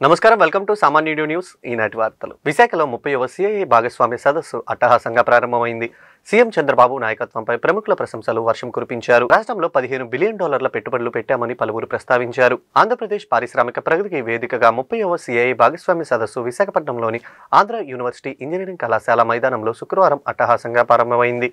నమస్కారం, welcome to సామాన్యుడు news. ఈనాటి వార్తలు. విశాఖలో 30వ సిఐఏ భాగస్వామ్య సదస్సు అట్టహాసంగా ప్రారంభమైంది. సీఎం చంద్రబాబు నాయకత్వంపై ప్రముఖుల ప్రశంసలు వర్షం కురిపించారు. రాష్ట్రంలో $15 బిలియన్ పెట్టుబడులు పెట్టామని పలువురు ప్రస్తావించారు. ఆంధ్రప్రదేశ్ పారిశ్రామిక ప్రగతికి వేదికగా 30వ సిఐఏ భాగస్వామ్య సదస్సు విశాఖపట్నంలోని ఆంధ్ర యూనివర్సిటీ ఇంజనీరింగ్ కళాశాల మైదానంలో శుక్రవారం అట్టహాసంగా ప్రారంభమైంది.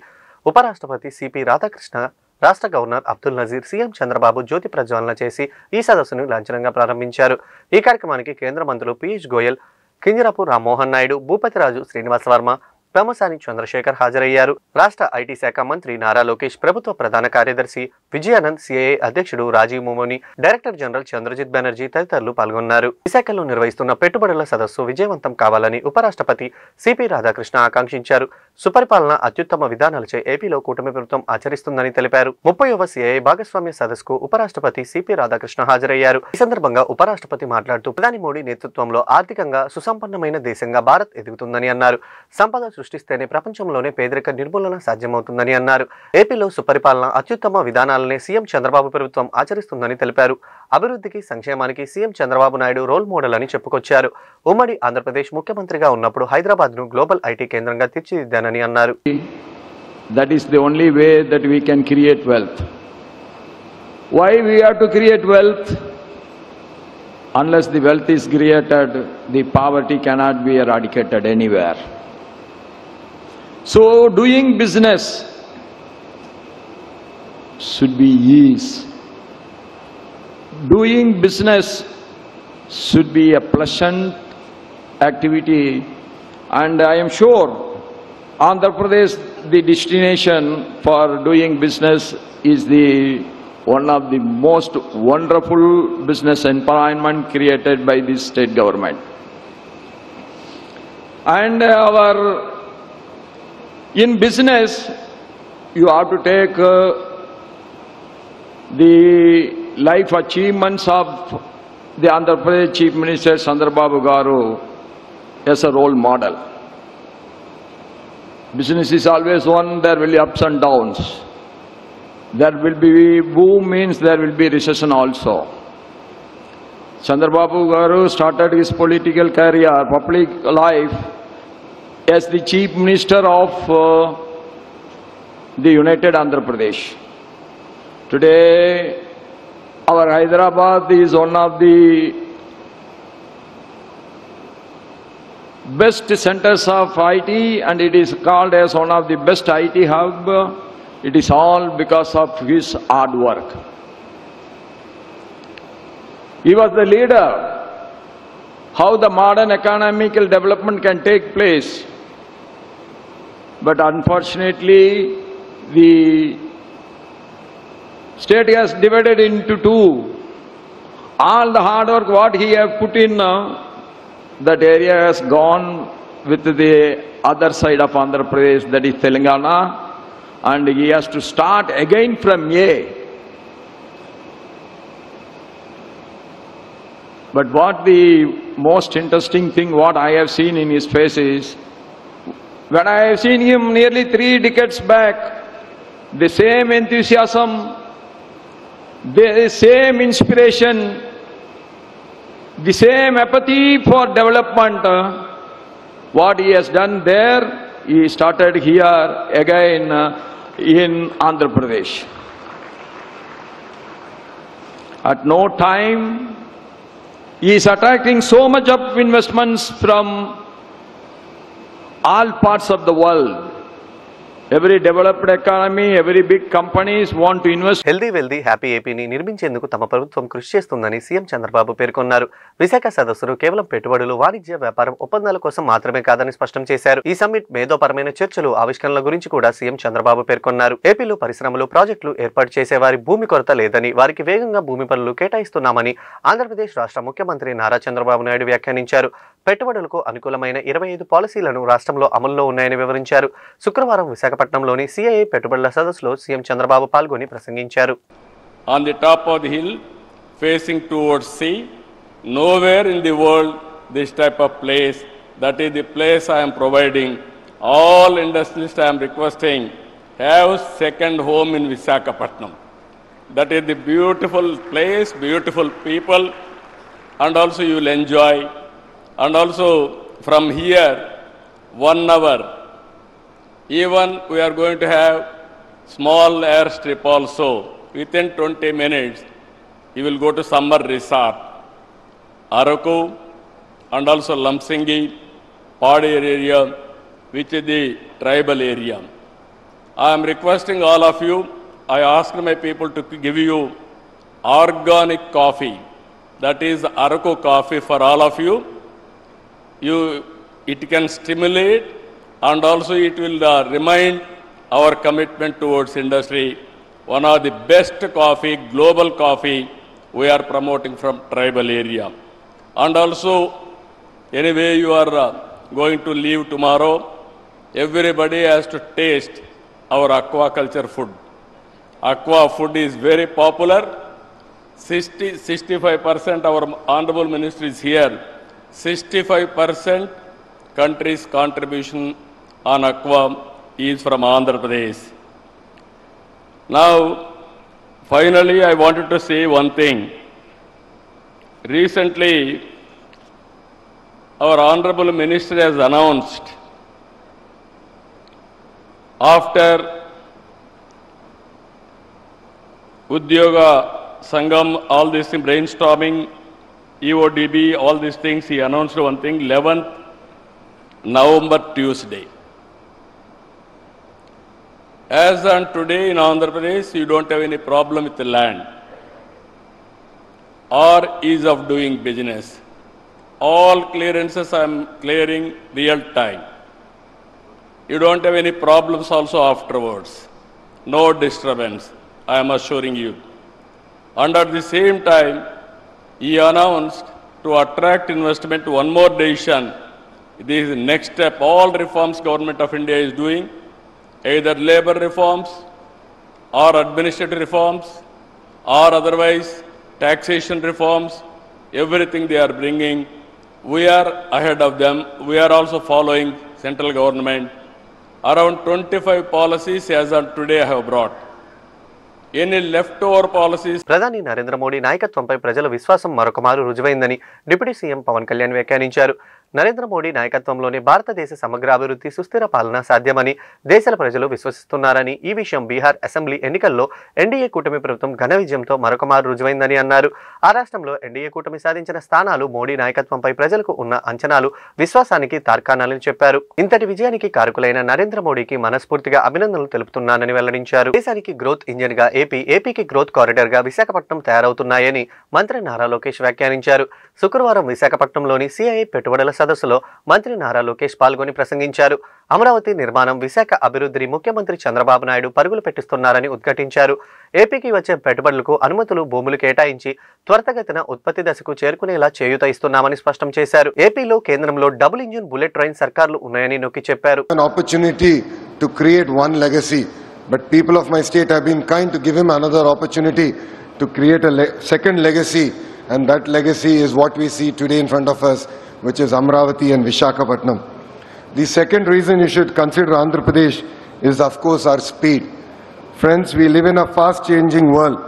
ఉపరాష్ట్రపతి సిపి రాధాకృష్ణ, రాష్ట్ర గవర్నర్ అబ్దుల్ నజీర్, సీఎం చంద్రబాబు జ్యోతి ప్రజ్వలన చేసి ఈ సదస్సును లాంఛనంగా ప్రారంభించారు. ఈ కార్యక్రమానికి కేంద్ర మంత్రులు పీయూష్ గోయల్, కింజరాపు రామ్మోహన్ నాయుడు, భూపతిరాజు శ్రీనివాస వర్మ, పెమ్మసాని చంద్రశేఖర్ హాజరయ్యారు. రాష్ట్ర ఐటీ శాఖ మంత్రి నారా లోకేష్, ప్రభుత్వ ప్రధాన కార్యదర్శి విజయానంద్, సిఐఏ అధ్యక్షుడు రాజీవ్ మోమోని, డైరెక్టర్ జనరల్ చంద్రజిత్ బెనర్జీ తదితరులు పాల్గొన్నారు. విశాఖలో నిర్వహిస్తున్న పెట్టుబడుల సదస్సు విజయవంతం కావాలని ఉపరాష్ట్రపతి సిపి రాధాకృష్ణ ఆకాంక్షించారు. సుపరిపాలన, అత్యుత్తమ విధానాలచే ఏపీలో కూటమి ప్రభుత్వం ఆచరిస్తుందని తెలిపారు. 30వ సిఐఏ భాగస్వామ్య సదస్సుకు ఉపరాష్ట్రపతి సిపి రాధాకృష్ణ హాజరయ్యారు. ఈ సందర్భంగా ఉపరాష్ట్రపతి మాట్లాడుతూ ప్రధాని మోడీ నేతృత్వంలో ఆర్థికంగా సుసంపన్నమైన దేశంగా భారత్ ఎదుగుతుందని అన్నారు. సంపద సృష్టిస్తేనే ప్రపంచంలోనే పేదరిక నిర్మూలన సాధ్యమవుతుందని అన్నారు. ఏపీలో సుపరిపాలన, అత్యుత్తమ విధానాలనే సీఎం చంద్రబాబు ప్రభుత్వం ఆచరిస్తుందని తెలిపారు. అభివృద్ధికి, సంక్షేమానికి CM Chandrababu Naidu role model అని చెప్పుకొచ్చారు. ఉమ్మడి ఆంధ్రప్రదేశ్ ముఖ్యమంత్రిగా ఉన్నప్పుడు హైదరాబాద్ ను గ్లోబల్ ఐటీ కేంద్రంగా తీర్చిదిద్దానని అన్నారు. That is the only way that we can create wealth. Why we have to create wealth? Unless the wealth is created, the poverty cannot be eradicated anywhere. So doing business should be ease. Doing business should be a pleasant activity, and I am sure Andhra Pradesh, the destination for doing business, is the one of the most wonderful business environment created by this state government. And in business, you have to take the life achievements of the Andhra Pradesh Chief Minister Chandrababu Garu as a role model. Business is always one, there will be ups and downs. There will be boom, means there will be recession also. Chandrababu Garu started his political career, public life, as the Chief Minister of the United Andhra Pradesh. Today, our Hyderabad is one of the best centers of IT, and it is called as one of the best IT hub. It is all because of his hard work. He was the leader. How the modern economical development can take place. But unfortunately, the state has divided into two. All the hard work what he have put in, that area has gone with the other side of Andhra Pradesh, that is Telangana, and he has to start again from A. But what the most interesting thing what I have seen in his face is, when I have seen him nearly 3 decades back, the same enthusiasm, the same inspiration, the same apathy for development, what he has done there, he started here again in Andhra Pradesh. At no time, he is attracting so much of investments from all parts of the world. Every developed economy, every big companies want to invest. Healthy wealthy happy ఏపీని నిర్మించేందుకు తమ ప్రభుత్వం కృషి చేస్తుందని CM Chandrababu పేర్కొన్నారు. విశాఖ సదస్సును కేవలం పెట్టుబడులు, వాణిజ్య, వ్యాపారం ఒప్పందాల కోసం మాత్రమే కాదని స్పష్టం చేశారు. ఈ సమ్మిట్ మేధోపరమైన చర్చలు, ఆవిష్కరణల గురించి కూడా సీఎం చంద్రబాబు పేర్కొన్నారు. ఏపీలో పరిశ్రమలు, ప్రాజెక్టులు ఏర్పాటు చేసే వారి భూమి కొరత లేదని, వారికి వేగంగా భూమి పనులు కేటాయిస్తున్నామని ఆంధ్రప్రదేశ్ రాష్ట్ర ముఖ్యమంత్రి నారా చంద్రబాబు నాయుడు వ్యాఖ్యానించారు. పెట్టుబడులకు అనుకూలమైన 25 పాలసీలను రాష్ట్రంలో అమల్లో ఉన్నాయని వివరించారు. శుక్రవారం విశాఖపట్నంలోని సిఐఏ పెట్టుబడుల సదస్సులో సీఎం చంద్రబాబు పాల్గొని ప్రసంగించారు. On the top of the hill, facing towards sea, nowhere in the world this type of place. That is the place I am providing. All industrialists I am requesting, have second home in Visakhapatnam. That is the beautiful place, beautiful people, and also you will enjoy. And also from here, 1 hour, even we are going to have small airstrip also. Within 20 minutes, you will go to summer resort, Araku, and also Lamsingi, Padi area, which is the tribal area. I am requesting all of you, I asked my people to give you organic coffee, that is Araku coffee for all of you. It can stimulate and also it will remind our commitment towards industry. One of the best coffee, global coffee, we are promoting from tribal area. And also, anyway, you are going to leave tomorrow. Everybody has to taste our aquaculture food. Aqua food is very popular. 65% our Honorable Minister is here. 65% country's contribution on aqua is from Andhra Pradesh. Now, finally, I wanted to say one thing. Recently, our Honorable Minister has announced, after Udyoga Sangam, all this brainstorming, EODB, all these things, he announced one thing, 11th November, Tuesday. As on today in Andhra Pradesh, you don't have any problem with the land or ease of doing business. All clearances I am clearing real time. You don't have any problems also afterwards. No disturbance, I am assuring you. And at the same time, he announced to attract investment, one more decision. This is the next step. All reforms Government of India is doing, either labor reforms or administrative reforms or otherwise taxation reforms, everything they are bringing. We are ahead of them. We are also following central government. Around 25 policies as on today I have brought. Any leftover policies. ప్రధాని నరేంద్ర మోడీ నాయకత్వంపై ప్రజల విశ్వాసం మరొకమారు రుజువైందని deputy CM Pawan Kalyan వ్యాఖ్యానించారు. నరేంద్ర మోడీ నాయకత్వంలోనే భారతదేశ సమగ్ర అభివృద్ధి, సుస్థిర పాలన సాధ్యమని దేశాల ప్రజలు విశ్వసిస్తున్నారని, ఈ విషయం బీహార్ అసెంబ్లీ ఎన్నికల్లో ఎన్డీఏ కూటమి ప్రభుత్వం ఘన విజయంతో మరొకమారు రుజువైందని అన్నారు. ఆ రాష్ట్రంలో ఎన్డీఏ కూటమి సాధించిన స్థానాలు మోడీ నాయకత్వంపై ప్రజలకు ఉన్న అంచనాలు, విశ్వాసానికి తార్కాణాలని చెప్పారు. ఇంతటి విజయానికి కారకులైన నరేంద్ర మోడీకి మనస్ఫూర్తిగా అభినందనలు తెలుపుతున్నానని వెల్లడించారు. దేశానికి గ్రోత్ ఇంజిన్ గా ఏపీకి గ్రోత్ కారిడార్ గా విశాఖపట్నం తయారవుతున్నాయని మంత్రి నారా లోకేష్ వ్యాఖ్యానించారు. శుక్రవారం విశాఖపట్నంలోని సిఐఐ పెట్టుబడుల సదస్సులో మంత్రి నారా లోకేష్ పాల్గొని ప్రసంగించారు. అమరావతి నిర్మాణం, విశాఖ అభివృద్ధిని ముఖ్యమంత్రి చంద్రబాబు నాయుడు పరుగులు పెట్టిస్తున్నారని ఉద్ఘాటించారు. ఏపీకి వచ్చే పెట్టుబడులకు అనుమతులు, భూములు కేటాయించి త్వరితగతిన ఉత్పత్తి దశకు చేరుకునేలా చేయూత ఇస్తున్నామని స్పష్టం చేశారు. ఏపీలో కేంద్రంలో డబుల్ ఇంజిన్ బుల్లెట్ ట్రైన్ సర్కార్లు ఉన్నాయని నొక్కి చెప్పారు. But people of my state have been kind to give him another opportunity to create a second legacy, and that legacy is what we see today in front of us, which is Amravati and Visakhapatnam. The second reason you should consider Andhra Pradesh is, of course, our speed. Friends, we live in a fast-changing world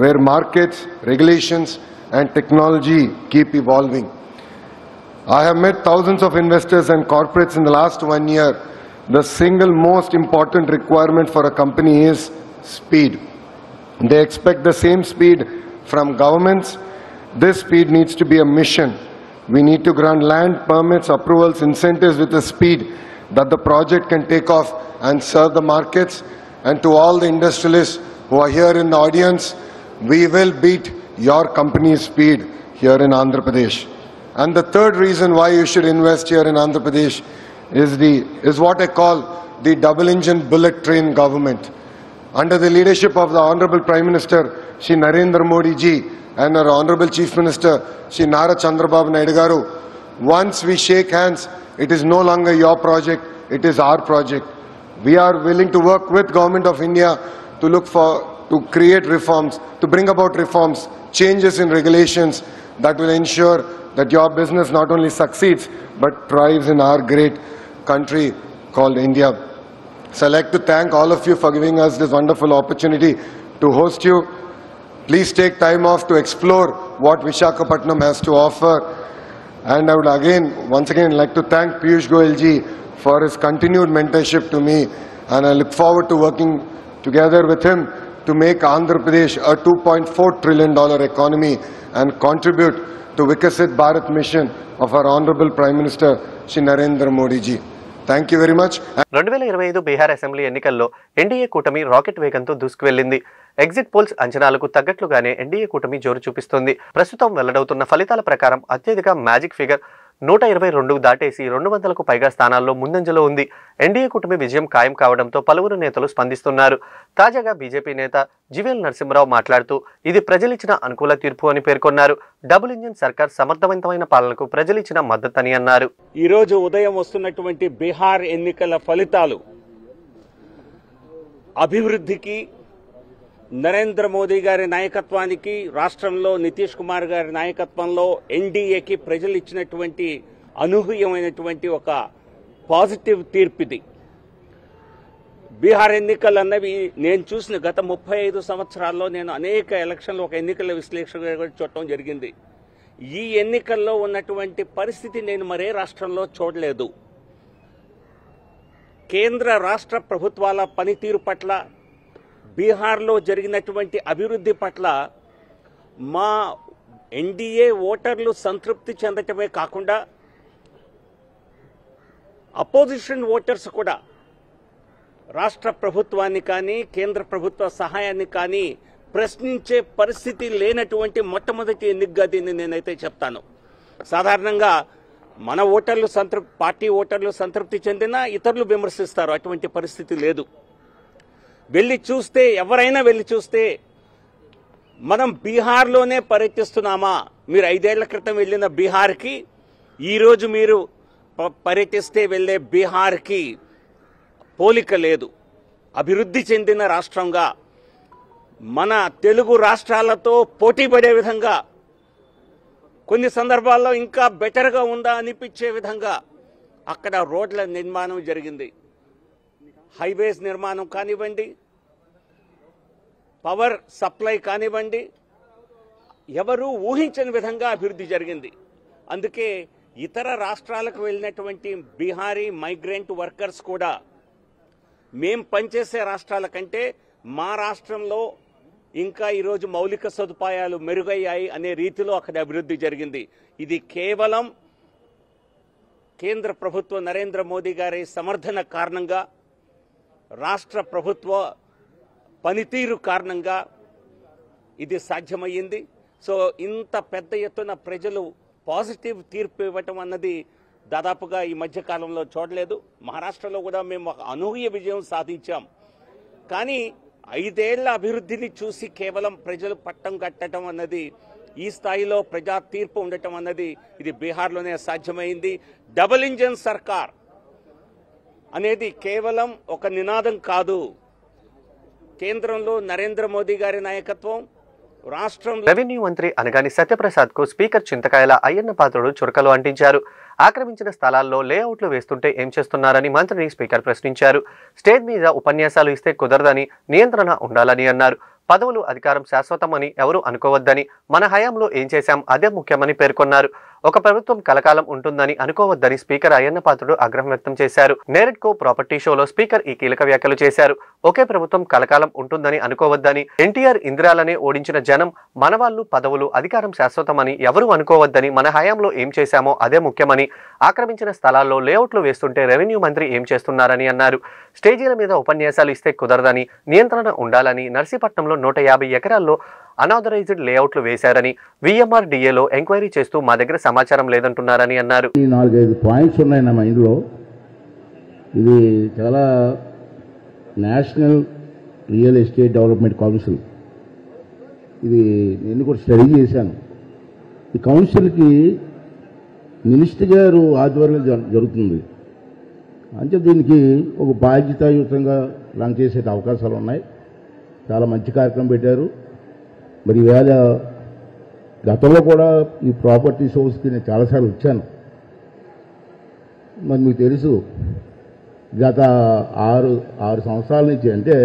where markets, regulations and technology keep evolving. I have met thousands of investors and corporates in the last 1 year. The single most important requirement for a company is speed. They expect the same speed from governments. This speed needs to be a mission. We need to grant land, permits, approvals, incentives with a speed that the project can take off and serve the markets. And to all the industrialists who are here in the audience, we will beat your company's speed here in Andhra Pradesh. And the third reason why you should invest here in Andhra Pradesh is what I call the double engine bullet train government. Under the leadership of the Honorable Prime Minister Shri Narendra Modi ji and our Honorable Chief Minister Shri Nara Chandrababu Naidu garu, once we shake hands, it is no longer your project, it is our project. We are willing to work with Government of India to create reforms, to bring about reforms, changes in regulations that will ensure that your business not only succeeds but thrives in our great country called India. So I'd like to thank all of you for giving us this wonderful opportunity to host you. Please take time off to explore what Visakhapatnam has to offer. And I would once again like to thank Piyush Goyal ji for his continued mentorship to me, and I look forward to working together with him to make Andhra Pradesh a $2.4 trillion economy and contribute to Vikasit Bharat mission of our Honorable Prime Minister Shri Narendra Modi ji. Thank you very much. 2025 Bihar assembly ఎన్నికల్లో NDA కూటమి rocket వేగంతో దూసుకువెళ్లింది. Exit polls అంచనాలకు తగ్గట్లుగానే NDA కూటమి జోరు చూపిస్తుంది. ప్రస్తుతం వెల్లడవుతున్న ఫలితాల ప్రకారం అత్యధిక మ్యాజిక్ ఫిగర్ 122 దాటేసి 200కు పైగా స్థానాల్లో ముందంజలో ఉంది. ఎన్డీఏ కూటమి విజయం ఖాయం కావడంతో పలువురు నేతలు స్పందిస్తున్నారు. తాజాగా బీజేపీ నేత జీవీఎల్ నరసింహరావు మాట్లాడుతూ ఇది ప్రజలిచ్చిన అనుకూల తీర్పు అని పేర్కొన్నారు. డబుల్ ఇంజిన్ సర్కార్ సమర్థవంతమైన పాలనకు ప్రజలిచ్చిన మద్దతని అన్నారు. ఈ రోజు ఉదయం వస్తున్నటువంటి బీహార్ ఎన్నికల ఫలితాలు అభివృద్ధికి, నరేంద్ర మోదీ గారి నాయకత్వానికి, రాష్ట్రంలో నితీష్ కుమార్ గారి నాయకత్వంలో ఎన్డీఏకి ప్రజలు ఇచ్చినటువంటి అనూహ్యమైనటువంటి ఒక పాజిటివ్ తీర్పిది. బీహార్ ఎన్నికలు అన్నవి నేను చూసిన గత 35 సంవత్సరాల్లో నేను అనేక ఎలక్షన్లు ఒక ఎన్నికల విశ్లేషకుడిగా చూడటం జరిగింది. ఈ ఎన్నికల్లో ఉన్నటువంటి పరిస్థితి నేను మరే రాష్ట్రంలో చూడలేదు. కేంద్ర రాష్ట్ర ప్రభుత్వాల పనితీరు పట్ల, బీహార్లో జరిగినటువంటి అభివృద్ధి పట్ల మా ఎన్డీఏ ఓటర్లు సంతృప్తి చెందటమే కాకుండా అపోజిషన్ ఓటర్స్ కూడా రాష్ట్ర ప్రభుత్వాన్ని కానీ కేంద్ర ప్రభుత్వ సహాయాన్ని కానీ ప్రశ్నించే పరిస్థితి లేనటువంటి మొట్టమొదటి ఎన్నికగా దీన్ని నేనైతే చెప్తాను. సాధారణంగా మన ఓటర్లు పార్టీ ఓటర్లు సంతృప్తి చెందినా ఇతరులు విమర్శిస్తారు. అటువంటి పరిస్థితి లేదు. ఎవరైనా వెళ్ళి చూస్తే మనం బీహార్లోనే పర్యటిస్తున్నామా? మీరు 5 ఏళ్ల క్రితం వెళ్ళిన బీహార్కి ఈరోజు మీరు పర్యటిస్తే వెళ్లే బీహార్కి పోలిక లేదు. అభివృద్ధి చెందిన రాష్ట్రంగా, మన తెలుగు రాష్ట్రాలతో పోటీ పడే విధంగా, కొన్ని సందర్భాల్లో ఇంకా బెటర్గా ఉందా అనిపించే విధంగా అక్కడ రోడ్ల నిర్మాణం జరిగింది. హైవేస్ నిర్మాణం కానివ్వండి, పవర్ సప్లై కానివ్వండి, ఎవరూ ఊహించని విధంగా అభివృద్ధి జరిగింది. అందుకే ఇతర రాష్ట్రాలకు వెళ్ళినటువంటి బీహారీ మైగ్రెంట్ వర్కర్స్ కూడా మేం పనిచేసే రాష్ట్రాల కంటే మా రాష్ట్రంలో ఇంకా ఈరోజు మౌలిక సదుపాయాలు మెరుగయ్యాయి అనే రీతిలో అక్కడ అభివృద్ధి జరిగింది. ఇది కేవలం కేంద్ర ప్రభుత్వం నరేంద్ర మోదీ గారి సమర్థన కారణంగా, రాష్ట్ర ప్రభుత్వ పనితీరు కారణంగా ఇది సాధ్యమయ్యింది. సో ఇంత పెద్ద ఎత్తున ప్రజలు పాజిటివ్ తీర్పు ఇవ్వటం అన్నది దాదాపుగా ఈ మధ్య కాలంలో చూడలేదు. మహారాష్ట్రలో కూడా మేము ఒక అనూహ్య విజయం సాధించాం. కానీ 5 ఏళ్ల అభివృద్ధిని చూసి కేవలం ప్రజలు పట్టం కట్టడం అన్నది, ఈ స్థాయిలో ప్రజా తీర్పు ఉండటం అన్నది ఇది బీహార్లోనే సాధ్యమైంది. డబుల్ ఇంజిన్ సర్కార్ అనేది కేవలం ఒక నినాదం కాదు. కేంద్రంలో నరేంద్ర మోదీ గారి నాయకత్వం, రాష్ట్రంలో రెవెన్యూ మంత్రి అనగాని సత్యప్రసాద్ కు స్పీకర్ చింతకాయల అయ్యన్న పాత్రుడు చురకలు అంటించారు. ఆక్రమించిన స్థలాల్లో లేఅవుట్లు వేస్తుంటే ఏం చేస్తున్నారని మంత్రిని స్పీకర్ ప్రశ్నించారు. స్టేజ్ మీద ఉపన్యాసాలు ఇస్తే కుదరదని, నియంత్రణ ఉండాలని అన్నారు. పదవులు, అధికారం శాశ్వతమని ఎవరూ అనుకోవద్దని, మన హయాంలో ఏం చేశాం అదే ముఖ్యమని పేర్కొన్నారు. ఒక ప్రభుత్వం కలకాలం ఉంటుందని అనుకోవద్దని స్పీకర్ అయ్యన్న పాత్రుడు ఆగ్రహం వ్యక్తం చేశారు. నేరెడ్కో ప్రాపర్టీ షోలో స్పీకర్ ఈ కీలక వ్యాఖ్యలు చేశారు. ఒకే ప్రభుత్వం కలకాలం ఉంటుందని అనుకోవద్దని, ఎన్టీఆర్ ఇందిరాలనే ఓడించిన జనం మనవాళ్లు, పదవులు, అధికారం శాశ్వతమని ఎవరూ అనుకోవద్దని, మన హయాంలో ఏం చేశామో అదే ముఖ్యమని, ఆక్రమించిన స్థలాల్లో లేఅవుట్లు వేస్తుంటే రెవెన్యూ మంత్రి ఏం చేస్తున్నారని అన్నారు. స్టేజీల మీద ఉపన్యాసాలు ఇస్తే కుదరదని, నియంత్రణ ఉండాలని, నర్సీపట్నంలో 150 ఎకరాల్లో అనాథరైజ్డ్ లేఅవుట్లు వేశారని, VMRDAలో ఎంక్వైరీ చేస్తూ మా దగ్గర సమాచారం లేదంటున్నారని అన్నారు. 4-5 పాయింట్స్ ఉన్నాయి నా మైండ్లో. ఇది చాలా national real estate development council, ఇది నేను కూడా స్టడీ చేశాను. ఈ కౌన్సిల్కి మినిస్టర్ గారు ఆధ్వర్యంలో జరుగుతుంది. అంటే దీనికి ఒక బాధ్యతాయుతంగా రన్ చేసే అవకాశాలు ఉన్నాయి. చాలా మంచి కార్యక్రమం పెట్టారు. మరి ఈవేళ గతంలో కూడా ఈ ప్రాపర్టీ షోస్కి నేను చాలాసార్లు వచ్చాను. మరి మీకు తెలుసు, గత 6 సంవత్సరాల నుంచి, అంటే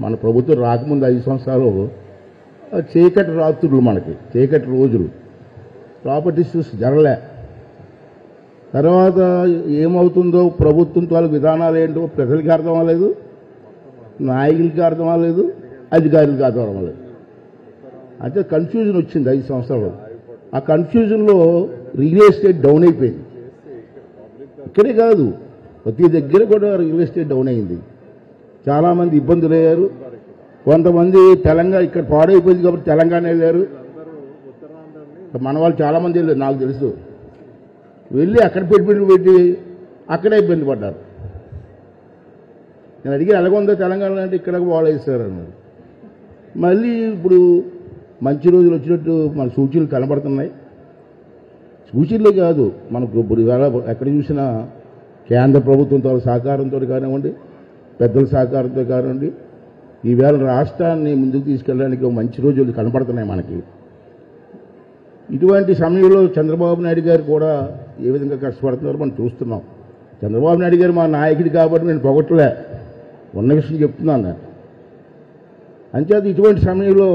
మన ప్రభుత్వం రాకముందు 5 సంవత్సరాలు చీకటి రాత్రులు, మనకి చీకటి రోజులు. ప్రాపర్టీస్ జరగలే. తర్వాత ఏమవుతుందో ప్రభుత్వం తాలూకు విధానాలు ఏంటో ప్రజలకి అర్థం అవ్వలేదు, నాయకులకి అర్థం అవ్వలేదు, అధికారులకి అర్థం అవ్వలేదు. అంటే కన్ఫ్యూజన్ వచ్చింది 5 సంవత్సరాలు. ఆ కన్ఫ్యూజన్లో రియల్ ఎస్టేట్ డౌన్ అయిపోయింది. ఇక్కడే కాదు, ప్రతి దగ్గర కూడా రియల్ ఎస్టేట్ డౌన్ అయింది. చాలామంది ఇబ్బందులు అయ్యారు. కొంతమంది తెలంగాణ ఇక్కడ పాడైపోయింది కాబట్టి తెలంగాణ వెళ్ళారు. మన వాళ్ళు చాలామంది వెళ్ళారు, నాకు తెలుసు. వెళ్ళి అక్కడ పెట్టి అక్కడే ఇబ్బంది పడ్డారు. నేను అడిగి ఎలాగొందో తెలంగాణ అంటే ఇక్కడ వాడేస్తారు అన్నారు. మళ్ళీ ఇప్పుడు మంచి రోజులు వచ్చినట్టు మన సూచనలు కనబడుతున్నాయి. సూచనలే కాదు, మనకు ఇప్పుడు ఎక్కడ చూసినా కేంద్ర ప్రభుత్వంతో సహకారంతో కానివ్వండి, పెద్దల సహకారంతో కానివ్వండి, ఈవేళ రాష్ట్రాన్ని ముందుకు తీసుకెళ్ళడానికి మంచి రోజులు కనపడుతున్నాయి మనకి. ఇటువంటి సమయంలో చంద్రబాబు నాయుడు గారు కూడా ఏ విధంగా కష్టపడుతున్నారో మనం చూస్తున్నాం. చంద్రబాబు నాయుడు గారు మా నాయకుడు కాబట్టి నేను పొగట్లే, ఉన్న విషయం చెప్తున్నాను నేను. అంచేత ఇటువంటి సమయంలో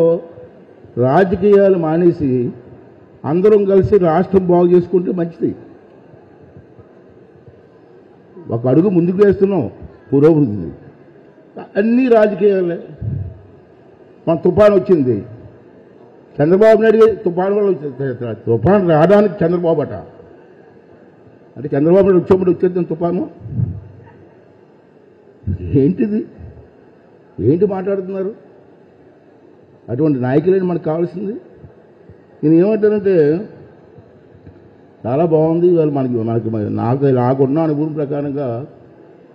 రాజకీయాలు మానేసి అందరం కలిసి రాష్ట్రం బాగు చేసుకుంటే మంచిది. ఒక అడుగు ముందుకు వేస్తున్నాం పురోభివృద్ధి. అన్ని రాజకీయాలే. మన తుఫాను వచ్చింది, చంద్రబాబు నాయుడు తుఫాను వల్ల తుఫాను రావడానికి చంద్రబాబు అట అంటే చంద్రబాబు నాయుడు వచ్చేద్దాం తుఫాను. ఏంటిది, ఏంటి మాట్లాడుతున్నారు? అటువంటి నాయకులని మనకు కావాల్సింది. నేను ఏమంటానంటే చాలా బాగుంది. ఇవాళ నాకున్న అనుభవం ప్రకారంగా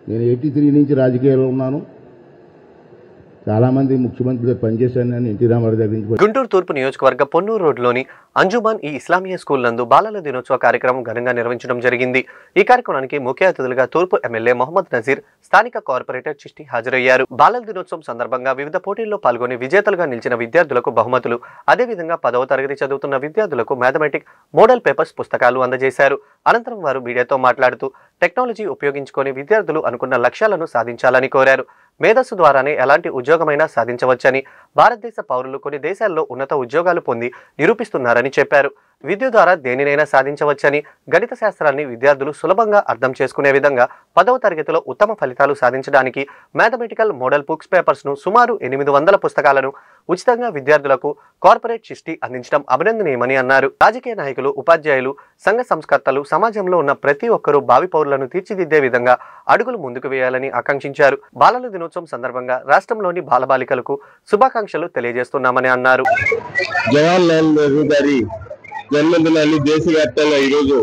నేను 83 నుంచి రాజకీయాల్లో ఉన్నాను. చాలామంది ముఖ్యమంత్రిగా పనిచేశాను నేను ఎన్టీ రామారావు దగ్గర నుంచి. గుంటూరు తూర్పు నియోజకవర్గ పొన్నూరు రోడ్లోని అంజుమాన్ ఈ ఇస్లామియా స్కూల్ నందు బాలల దినోత్సవ కార్యక్రమం ఘనంగా నిర్వహించడం జరిగింది. ఈ కార్యక్రమానికి ముఖ్య అతిథులుగా తూర్పు ఎమ్మెల్యే మొహమ్మద్ నజీర్, స్థానిక కార్పొరేటర్ చిష్టి హాజరయ్యారు. బాలల దినోత్సవం సందర్భంగా వివిధ పోటీల్లో పాల్గొని విజేతలుగా నిలిచిన విద్యార్థులకు బహుమతులు, అదేవిధంగా 10వ తరగతి చదువుతున్న విద్యార్థులకు మ్యాథమెటిక్ మోడల్ పేపర్స్ పుస్తకాలు అందజేశారు. అనంతరం వారు మీడియాతో మాట్లాడుతూ టెక్నాలజీ ఉపయోగించుకొని విద్యార్థులు అనుకున్న లక్ష్యాలను సాధించాలని కోరారు. మేధస్సు ద్వారానే ఎలాంటి ఉద్యోగమైనా సాధించవచ్చని, భారతదేశ పౌరులు కొన్ని దేశాల్లో ఉన్నత ఉద్యోగాలు పొంది నిరూపిస్తున్నారని చెప్పారు. విద్య ద్వారా దేనినైనా సాధించవచ్చని, గణిత శాస్త్రాన్ని విద్యార్థులు సులభంగా అర్థం చేసుకునే విధంగా 10వ తరగతిలో ఉత్తమ ఫలితాలు సాధించడానికి మ్యాథమెటికల్ మోడల్ బుక్స్ పేపర్స్ ను సుమారు 800 పుస్తకాలను ఉచితంగా విద్యార్థులకు కార్పొరేట్ చిష్టి అందించడం అభినందనీయమని అన్నారు. రాజకీయ నాయకులు, ఉపాధ్యాయులు, సంఘ సంస్కర్తలు సమాజంలో ఉన్న ప్రతి ఒక్కరూ భావి పౌరులను తీర్చిదిద్దే విధంగా అడుగులు ముందుకు వేయాలని ఆకాంక్షించారు. బాలల దినోత్సవం సందర్భంగా రాష్ట్రంలోని బాలబాలికలకు శుభాకాంక్షలు తెలియజేస్తున్నామని అన్నారు. జవహర్లాల్ నెహ్రూ గారి జన్మదినాన్ని దేశవ్యాప్తంగా ఈరోజు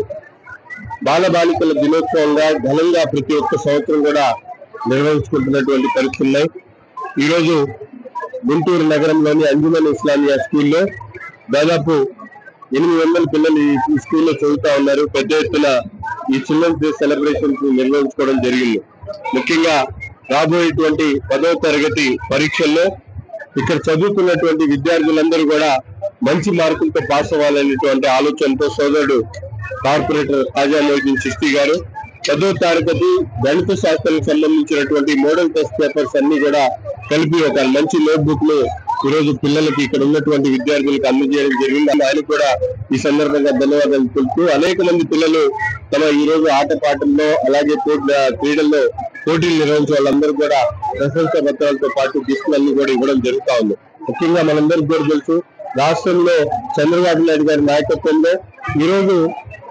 బాలబాలికల దినోత్సవంగా ఘనంగా ప్రతి ఒక్క సంవత్సరం కూడా నిర్వహించుకుంటున్నటువంటి పరిస్థితులు ఉన్నాయి. ఈరోజు గుంటూరు నగరంలోని అంజుమన్ ఇస్లామియా స్కూల్లో దాదాపు 800 పిల్లలు ఈ స్కూల్లో చదువుతా ఉన్నారు. పెద్ద ఎత్తున ఈ చిల్డ్రన్స్ డే సెలబ్రేషన్స్ నిర్వహించుకోవడం జరిగింది. ముఖ్యంగా రాబోయేటువంటి 10వ తరగతి పరీక్షల్లో ఇక్కడ చదువుతున్నటువంటి విద్యార్థులందరూ కూడా మంచి మార్కులతో పాస్ అవ్వాలనేటువంటి ఆలోచనతో సోదరుడు కార్పొరేటర్ తాజా మొయిద్దీన్ చిష్తి గారు 10వ తరగతి గణిత శాస్త్రానికి సంబంధించినటువంటి మోడల్ టెస్ట్ పేపర్స్ అన్ని కూడా కలిపి ఒక మంచి నోట్బుక్ ను ఈరోజు పిల్లలకి ఇక్కడ ఉన్నటువంటి విద్యార్థులకు అందజేయడం జరిగింది. ఆయన కూడా ఈ సందర్భంగా ధన్యవాదాలు తెలుపుతూ అనేక మంది పిల్లలు తమ ఈ రోజు ఆటపాటల్లో అలాగే క్రీడల్లో పోటీలు నిర్వహించే వాళ్ళందరూ కూడా ప్రశంసా పత్రాలతో పాటు గిఫ్ట్లన్నీ కూడా ఇవ్వడం జరుగుతా ఉంది. ముఖ్యంగా మనందరికీ కూడా తెలుసు, రాష్ట్రంలో చంద్రబాబు నాయుడు గారి నాయకత్వంలో ఈరోజు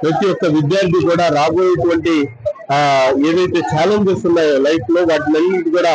ప్రతి ఒక్క విద్యార్థి కూడా రాబోయేటువంటి ఏదైతే ఛాలెంజెస్ ఉన్నాయో లైఫ్ లో వాటినన్నింటి కూడా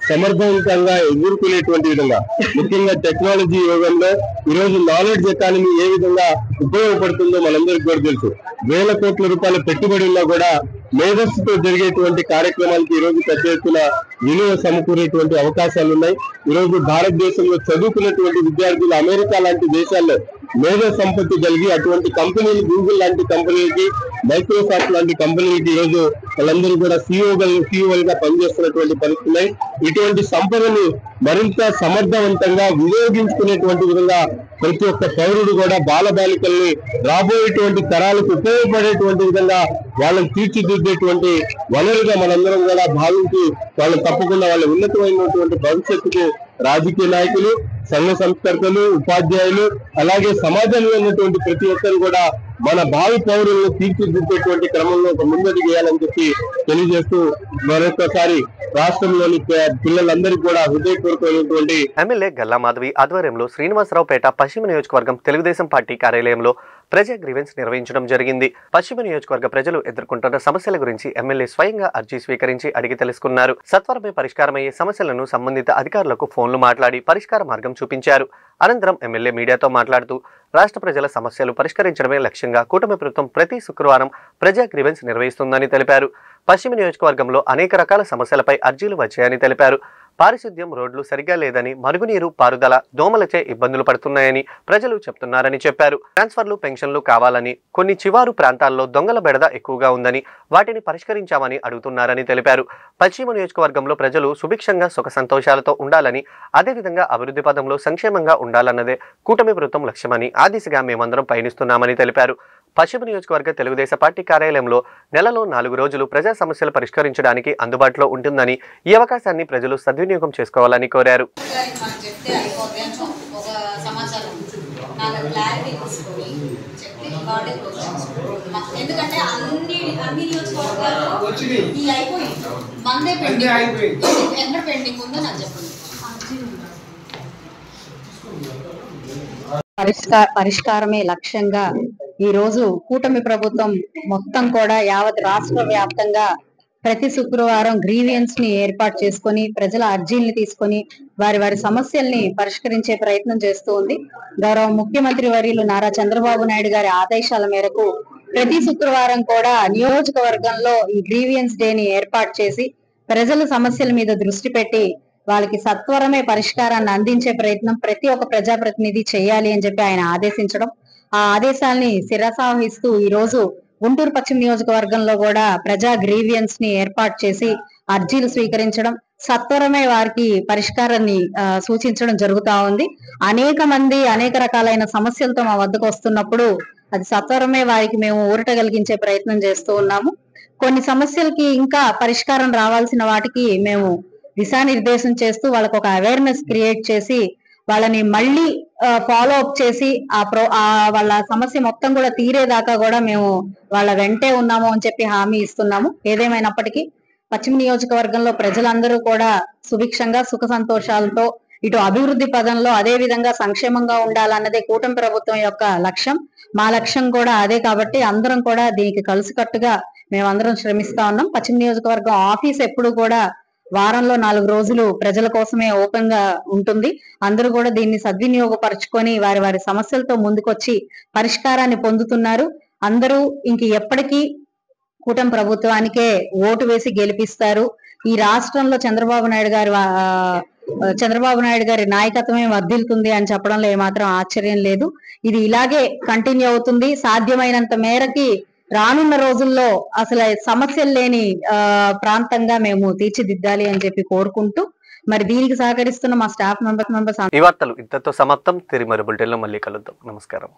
సమర్థవంతంగా ఎదుర్కొనేటువంటి విధంగా, ముఖ్యంగా టెక్నాలజీ యుగంలో ఈరోజు నాలెడ్జ్ ఎకానమీ ఏ విధంగా ఉపయోగపడుతుందో మనందరికీ కూడా తెలుసు. వేల కోట్ల రూపాయల పెట్టుబడి ఉన్నా కూడా మేధస్సుతో జరిగేటువంటి కార్యక్రమాలకి ఈరోజు పెద్ద ఎత్తున విలువ సమకూరేటువంటి అవకాశాలు ఉన్నాయి. ఈరోజు భారతదేశంలో చదువుకున్నటువంటి విద్యార్థులు అమెరికా లాంటి దేశాల్లో మేధో సంపత్తి కలిగి అటువంటి కంపెనీలు, గూగుల్ లాంటి కంపెనీలకి, మైక్రోసాఫ్ట్ లాంటి కంపెనీలకి ఈరోజు వాళ్ళందరూ కూడా సీఈఓలుగా పనిచేస్తున్నటువంటి పరిస్థితులు. ఇటువంటి సంపదని మరింత సమర్థవంతంగా వినియోగించుకునేటువంటి విధంగా ప్రతి ఒక్క పౌరుడు కూడా బాలబాలికల్ని రాబోయేటువంటి తరాలకు ఉపయోగపడేటువంటి విధంగా వాళ్ళని తీర్చిదిద్దేటువంటి వనరుగా మనందరం కూడా భావించి వాళ్ళు తప్పకుండా వాళ్ళ ఉన్నతమైనటువంటి భవిష్యత్తుకు రాజకీయ నాయకులు, సంఘ సంస్కర్తలు, ఉపాధ్యాయులు, అలాగే సమాజంలో ఉన్నటువంటి ప్రతి ఒక్కరు కూడా మన భావి పౌరులను తీర్చిదిద్దేటువంటి క్రమంలో ఒక ముందడుగు వేయాలని చెప్పి తెలియజేస్తూ మరొకసారి రాష్ట్రంలోని పిల్లలందరికీ కూడా హృదయపూర్వకమైనటువంటి ఎమ్మెల్యే గల్లా మాధవి ఆధ్వర్యంలో శ్రీనివాసరావుపేట పశ్చిమ నియోజకవర్గం తెలుగుదేశం పార్టీ కార్యాలయంలో ప్రజా గ్రీవెన్స్ నిర్వహించడం జరిగింది. పశ్చిమ నియోజకవర్గ ప్రజలు ఎదుర్కొంటున్న సమస్యల గురించి ఎమ్మెల్యే స్వయంగా అర్జీ స్వీకరించి అడిగి తెలుసుకున్నారు. సత్వరమే పరిష్కారమయ్యే సమస్యలను సంబంధిత అధికారులకు ఫోన్లు మాట్లాడి పరిష్కార మార్గం చూపించారు. అనంతరం ఎమ్మెల్యే మీడియాతో మాట్లాడుతూ రాష్ట్ర ప్రజల సమస్యలు పరిష్కరించడమే లక్ష్యంగా కూటమి ప్రభుత్వం ప్రతి శుక్రవారం ప్రజా గ్రీవెన్స్ నిర్వహిస్తుందని తెలిపారు. పశ్చిమ నియోజకవర్గంలో అనేక రకాల సమస్యలపై అర్జీలు వచ్చాయని తెలిపారు. పారిశుద్ధ్యం, రోడ్లు సరిగ్గా లేదని, మరుగునీరు, పారుదల, దోమలచే ఇబ్బందులు పడుతున్నాయని ప్రజలు చెప్తున్నారని చెప్పారు. ట్రాన్స్ఫర్లు, పెన్షన్లు కావాలని, కొన్ని చివారు ప్రాంతాల్లో దొంగల బెడద ఎక్కువగా ఉందని, వాటిని పరిష్కరించామని అడుగుతున్నారని తెలిపారు. పశ్చిమ నియోజకవర్గంలో ప్రజలు సుభిక్షంగా సుఖ సంతోషాలతో ఉండాలని, అదేవిధంగా అభివృద్ధి పదంలో సంక్షేమంగా ఉండాలన్నదే కూటమి ప్రభుత్వం లక్ష్యమని, ఆ దిశగా మేమందరం పయనిస్తున్నామని తెలిపారు. పశ్చిమ నియోజకవర్గ తెలుగుదేశం పార్టీ కార్యాలయంలో నెలలో 4 రోజులు ప్రజా సమస్యలు పరిష్కరించడానికి అందుబాటులో ఉంటుందని, ఈ అవకాశాన్ని ప్రజలు సద్వినియోగం చేసుకోవాలని కోరారు. ఎందుకంటే అన్ని నియోజకవర్గాల్లో ఈ అయిపోయింది, మందే ఎక్కడ పెండింగ్ ఉందో నాకు చెప్పండి. పరిష్కారమే లక్ష్యంగా ఈ రోజు కూటమి ప్రభుత్వం మొత్తం కూడా యావత్ రాష్ట్ర వ్యాప్తంగా ప్రతి శుక్రవారం గ్రీవియన్స్ ని ఏర్పాటు చేసుకొని ప్రజల అర్జీల్ని తీసుకొని వారి సమస్యల్ని పరిష్కరించే ప్రయత్నం చేస్తూ ఉంది. గౌరవ ముఖ్యమంత్రి వర్యులు నారా చంద్రబాబు నాయుడు గారి ఆదేశాల మేరకు ప్రతి శుక్రవారం కూడా నియోజకవర్గంలో ఈ గ్రీవియన్స్ డే ని ఏర్పాటు చేసి ప్రజల సమస్యల మీద దృష్టి పెట్టి వాళ్ళకి సత్వరమే పరిష్కారాన్ని అందించే ప్రయత్నం ప్రతి ఒక్క ప్రజాప్రతినిధి చేయాలి అని చెప్పి ఆయన ఆదేశించడం, ఆ ఆదేశాల్ని శిరసావహిస్తూ ఈ రోజు గుంటూరు పశ్చిమ నియోజకవర్గంలో కూడా ప్రజా గ్రీవియన్స్ ని ఏర్పాటు చేసి అర్జీలు స్వీకరించడం, సత్వరమే వారికి పరిష్కారాన్ని సూచించడం జరుగుతా ఉంది. అనేక మంది అనేక రకాలైన సమస్యలతో మా వద్దకు వస్తున్నప్పుడు అది సత్వరమే వారికి మేము ఊరట కలిగించే ప్రయత్నం చేస్తూ ఉన్నాము. కొన్ని సమస్యలకి ఇంకా పరిష్కారం రావాల్సిన వాటికి మేము దిశానిర్దేశం చేస్తూ వాళ్ళకు ఒక అవేర్నెస్ క్రియేట్ చేసి వాళ్ళని మళ్ళీ ఫాలో అప్ చేసి వాళ్ళ సమస్య మొత్తం కూడా తీరేదాకా కూడా మేము వాళ్ళ వెంటే ఉన్నాము అని చెప్పి హామీ ఇస్తున్నాము. ఏదేమైనప్పటికీ పశ్చిమ నియోజకవర్గంలో ప్రజలందరూ కూడా సుభిక్షంగా సుఖ సంతోషాలతో ఇటు అభివృద్ధి పదంలో అదే విధంగా సంక్షేమంగా ఉండాలన్నదే కూటమి ప్రభుత్వం యొక్క లక్ష్యం. మా లక్ష్యం కూడా అదే కాబట్టి అందరం కూడా దీనికి కలిసికట్టుగా మేమందరం శ్రమిస్తా ఉన్నాం. పశ్చిమ నియోజకవర్గం ఆఫీస్ ఎప్పుడు కూడా వారంలో 4 రోజులు ప్రజల కోసమే ఓపెన్ గా ఉంటుంది. అందరూ కూడా దీన్ని సద్వినియోగపరచుకొని వారి సమస్యలతో ముందుకొచ్చి పరిష్కారాన్ని పొందుతున్నారు. అందరూ ఇంక ఎప్పటికీ కూటమి ప్రభుత్వానికే ఓటు వేసి గెలిపిస్తారు. ఈ రాష్ట్రంలో చంద్రబాబు నాయుడు గారి నాయకత్వమే వర్ధిల్లుతుంది అని చెప్పడంలో ఏమాత్రం ఆశ్చర్యం లేదు. ఇది ఇలాగే కంటిన్యూ అవుతుంది. సాధ్యమైనంత మేరకి రానున్న రోజుల్లో అసలు సమస్యలు లేని ప్రాంతంగా మేము తీర్చిదిద్దాలి అని చెప్పి కోరుకుంటూ మరి దీనికి సహకరిస్తున్న మా స్టాఫ్ మెంబర్స్ ఈ వార్తలు ఇంతతో సమాప్తం. తిరిగి మరి బులెటిన్లో మళ్ళీ కలుద్దాం. నమస్కారం.